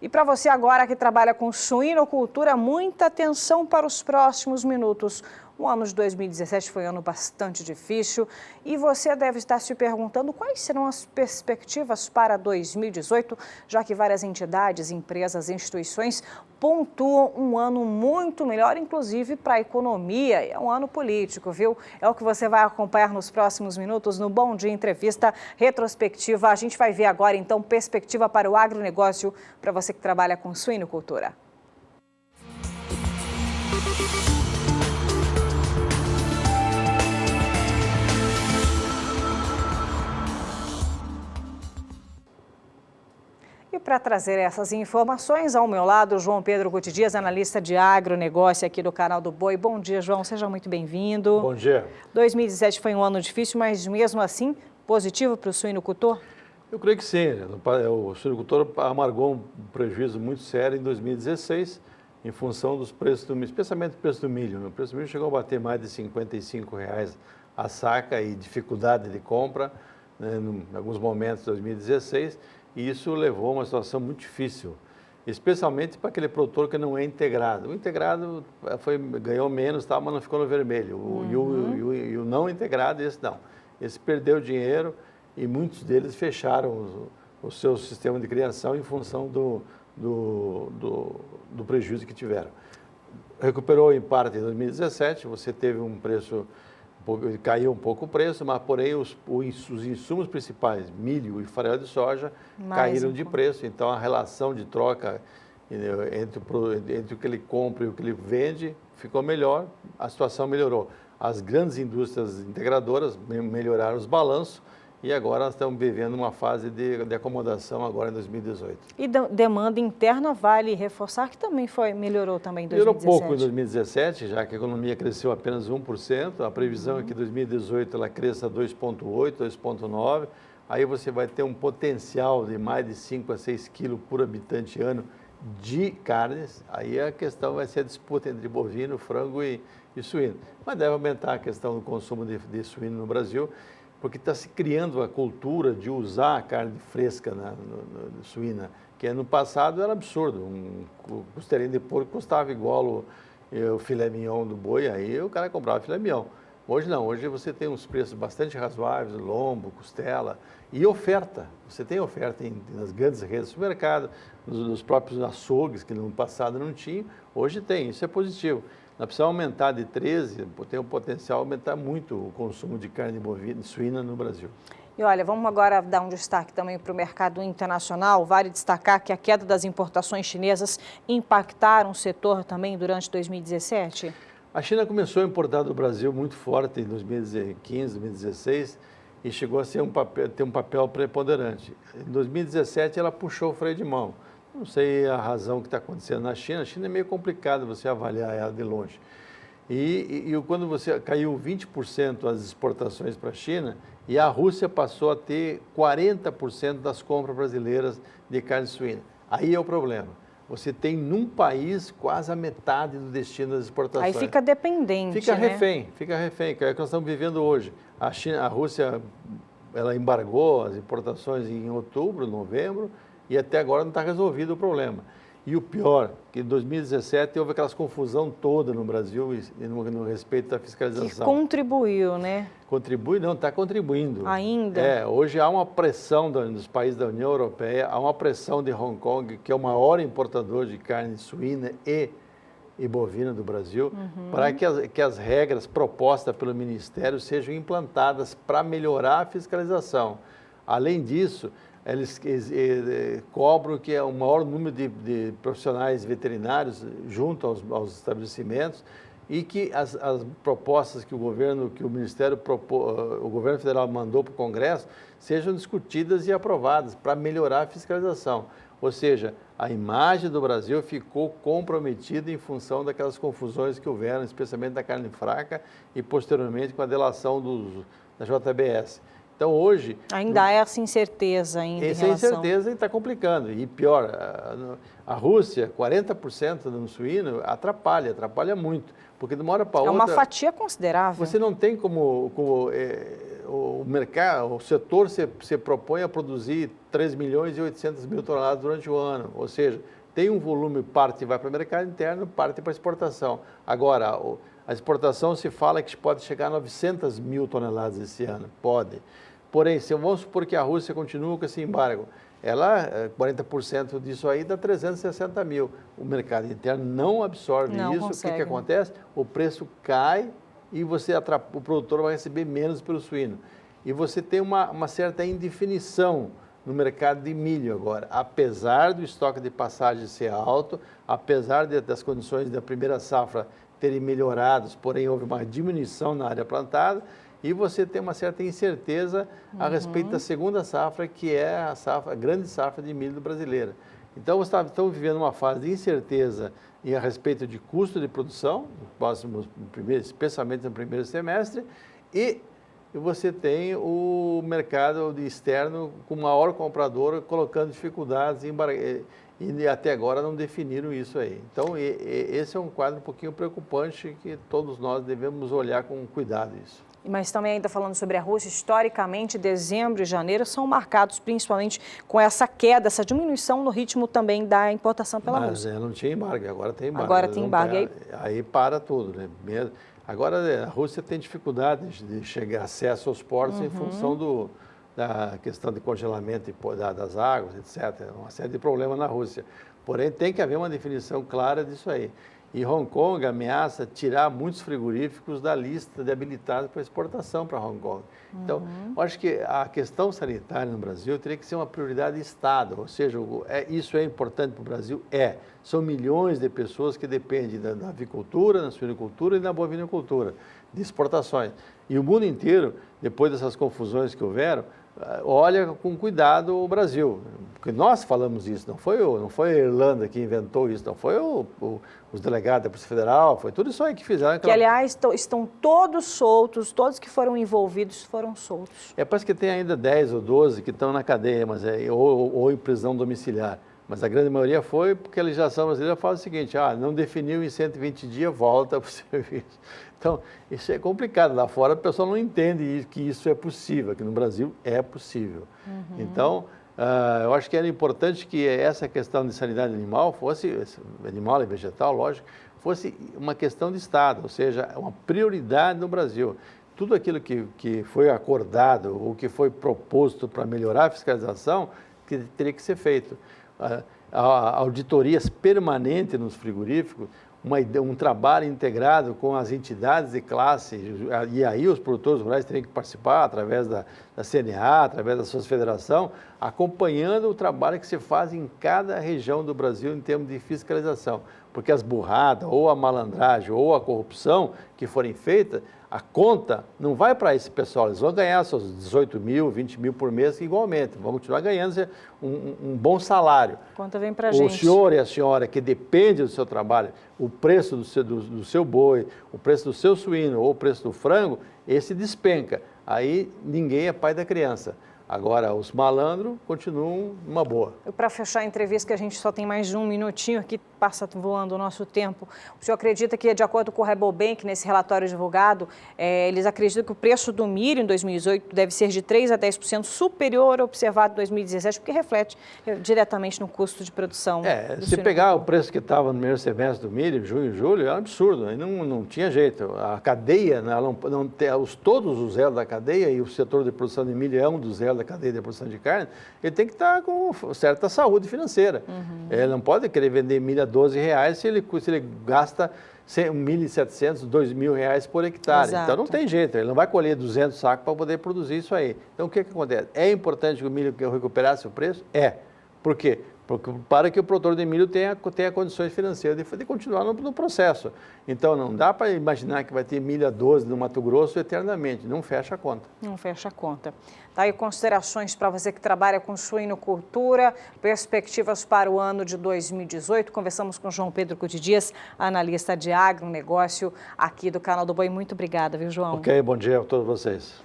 E para você agora que trabalha com suinocultura, muita atenção para os próximos minutos. O ano de 2017 foi um ano bastante difícil e você deve estar se perguntando quais serão as perspectivas para 2018, já que várias entidades, empresas e instituições pontuam um ano muito melhor, inclusive para a economia. É um ano político, viu? É o que você vai acompanhar nos próximos minutos no Bom Dia Entrevista Retrospectiva. A gente vai ver agora, então, perspectiva para o agronegócio, para você que trabalha com suinocultura. E para trazer essas informações, ao meu lado, João Pedro Gutierrez, analista de agronegócio aqui do canal do Boi. Bom dia, João, seja muito bem-vindo. Bom dia. 2017 foi um ano difícil, mas mesmo assim, positivo para o suinocultor? Eu creio que sim. O suinocultor amargou um prejuízo muito sério em 2016, em função dos preços do milho, especialmente o preço do milho. O preço do milho chegou a bater mais de R$ 55,00 a saca e dificuldade de compra, né, em alguns momentos de 2016. E isso levou a uma situação muito difícil, especialmente para aquele produtor que não é integrado. O integrado ganhou menos, mas não ficou no vermelho. E o não integrado, esse não. Esse perdeu dinheiro e muitos deles fecharam o seu sistema de criação em função do prejuízo que tiveram. Recuperou em parte em 2017, você teve um preço... Caiu um pouco o preço, mas porém os insumos principais, milho e farelo de soja, caíram de preço. Então a relação de troca entre o que ele compra e o que ele vende ficou melhor, a situação melhorou. As grandes indústrias integradoras melhoraram os balanços e agora nós estamos vivendo uma fase de acomodação agora em 2018. E demanda interna, vale reforçar que também melhorou também em 2017? Melhorou pouco em 2017, já que a economia cresceu apenas 1%, a previsão é que em 2018 ela cresça 2,8%, 2,9%, aí você vai ter um potencial de mais de 5 a 6 quilos por habitante ano de carnes, aí a questão vai ser a disputa entre bovino, frango e suíno. Mas deve aumentar a questão do consumo de suíno no Brasil, porque está se criando a cultura de usar a carne fresca suína, que no passado era absurdo. Um costelinho de porco custava igual o filé mignon do boi, aí o cara comprava filé mignon. Hoje não, hoje você tem uns preços bastante razoáveis, lombo, costela e oferta. Você tem oferta nas grandes redes de supermercado, nos próprios açougues, que no passado não tinha, hoje tem, isso é positivo. Nós precisamos aumentar de 13, tem o potencial de aumentar muito o consumo de carne bovina e suína no Brasil. E olha, vamos agora dar um destaque também para o mercado internacional. Vale destacar que a queda das importações chinesas impactaram o setor também durante 2017? A China começou a importar do Brasil muito forte em 2015, 2016 e chegou a ter um papel preponderante. Em 2017 ela puxou o freio de mão. Não sei a razão que está acontecendo na China. A China é meio complicado você avaliar ela de longe. E quando você caiu 20% as exportações para a China e a Rússia passou a ter 40% das compras brasileiras de carne suína. Aí é o problema. Você tem num país quase a metade do destino das exportações. Aí fica dependente, fica né? Fica refém, que é o que nós estamos vivendo hoje. A Rússia, ela embargou as importações em outubro, novembro, e até agora não está resolvido o problema. E o pior, que em 2017 houve aquela confusão toda no Brasil no respeito da fiscalização. Que contribuiu, né? Contribui? Não, está contribuindo. Ainda? Hoje há uma pressão dos países da União Europeia, há uma pressão de Hong Kong, que é o maior importador de carne suína e bovina do Brasil, para que as regras propostas pelo Ministério sejam implantadas para melhorar a fiscalização. Além disso, eles cobram que é o maior número de profissionais veterinários junto aos estabelecimentos e que as propostas que o governo federal mandou para o Congresso sejam discutidas e aprovadas para melhorar a fiscalização. Ou seja, a imagem do Brasil ficou comprometida em função daquelas confusões que houveram, especialmente da carne fraca e posteriormente com a delação da JBS. Então, hoje... Ainda há essa incerteza ainda em relação... Essa incerteza está complicando. E pior, a Rússia, 40% no suíno, atrapalha muito. Porque de uma hora para outra... É uma fatia considerável. Você não tem como o mercado, o setor se propõe a produzir 3 milhões e 800 mil toneladas durante o ano. Ou seja, tem um volume, parte vai para o mercado interno, parte para exportação. Agora, a exportação se fala que pode chegar a 900 mil toneladas esse ano. Pode. Porém, vamos supor que a Rússia continua com esse embargo. 40% disso aí dá 360 mil. O mercado interno não absorve isso. Consegue. O que acontece? O preço cai e o produtor vai receber menos pelo suíno. E você tem uma certa indefinição no mercado de milho agora. Apesar do estoque de passagem ser alto, apesar das condições da primeira safra terem melhorado, porém houve uma diminuição na área plantada, e você tem uma certa incerteza a respeito da segunda safra, que é a grande safra de milho brasileira. Então, estamos vivendo uma fase de incerteza a respeito de custo de produção, especialmente no primeiro semestre, e você tem o mercado externo com maior comprador colocando dificuldades e até agora não definiram isso aí. Então, esse é um quadro um pouquinho preocupante que todos nós devemos olhar com cuidado isso. Mas também ainda falando sobre a Rússia, historicamente, dezembro e janeiro são marcados principalmente com essa queda, essa diminuição no ritmo também da importação pela Rússia. Mas não tinha embargo, agora tem embargo. Agora tem embargo. Aí para tudo, né? Agora a Rússia tem dificuldade de chegar acesso aos portos em função da questão de congelamento das águas, etc. Uma série de problemas na Rússia. Porém, tem que haver uma definição clara disso aí. E Hong Kong ameaça tirar muitos frigoríficos da lista de habilitados para exportação para Hong Kong. Então, eu acho que a questão sanitária no Brasil teria que ser uma prioridade de Estado, ou seja, isso é importante para o Brasil? São milhões de pessoas que dependem da avicultura, da suinocultura e da bovinocultura, de exportações. E o mundo inteiro, depois dessas confusões que houveram, olha com cuidado o Brasil, porque nós falamos isso, não foi a Irlanda que inventou isso, não foi os delegados da Polícia Federal, foi tudo isso aí que fizeram. Que, aliás, estão todos soltos, todos que foram envolvidos foram soltos. Parece que tem ainda 10 ou 12 que estão na cadeia, mas ou em prisão domiciliar. Mas a grande maioria foi porque a legislação brasileira fala o seguinte, não definiu em 120 dias, volta para o serviço. Então, isso é complicado. Lá fora, o pessoal não entende que isso é possível. Aqui no Brasil, é possível. Então, eu acho que era importante que essa questão de sanidade animal animal e vegetal, lógico, fosse uma questão de Estado, ou seja, uma prioridade no Brasil. Tudo aquilo que foi acordado ou que foi proposto para melhorar a fiscalização, teria que ser feito. Auditorias permanentes nos frigoríficos, um trabalho integrado com as entidades de classe, e aí os produtores rurais teriam que participar através da CNA, através da sua federação, acompanhando o trabalho que se faz em cada região do Brasil em termos de fiscalização. Porque as burradas, ou a malandragem, ou a corrupção que forem feitas, a conta não vai para esse pessoal, eles vão ganhar seus 18 mil, 20 mil por mês igualmente, vão continuar ganhando um bom salário. A conta vem para a gente. O senhor e a senhora que depende do seu trabalho, o preço do seu boi, o preço do seu suíno ou o preço do frango, esse despenca. Aí ninguém é pai da criança. Agora, os malandros continuam numa boa. Para fechar a entrevista, que a gente só tem mais de um minutinho aqui, passa voando o nosso tempo. O senhor acredita que, de acordo com o Rabobank, nesse relatório divulgado, eles acreditam que o preço do milho em 2018 deve ser de 3% a 10% superior ao observado em 2017, porque reflete diretamente no custo de produção. Se pegar o preço que estava no primeiro semestre do milho, junho e julho, é um absurdo, aí não tinha jeito. A cadeia, todos os elos da cadeia, e o setor de produção de milho é um dos elos da cadeia de produção de carne, ele tem que estar com certa saúde financeira. Ele não pode querer vender milho a R$12 se ele gasta R$1.700, R$2.000 por hectare. Exato. Então não tem jeito, ele não vai colher 200 sacos para poder produzir isso aí. Então o que acontece? É importante que o milho recuperasse o preço? Por quê? Para que o produtor de milho tenha condições financeiras de continuar no processo. Então, não dá para imaginar que vai ter milho a 12 no Mato Grosso eternamente, não fecha a conta. Não fecha a conta. Tá aí considerações para você que trabalha com suinocultura, perspectivas para o ano de 2018. Conversamos com João Pedro Cuti Dias, analista de agronegócio aqui do Canal do Boi. Muito obrigada, viu, João? Ok, bom dia a todos vocês.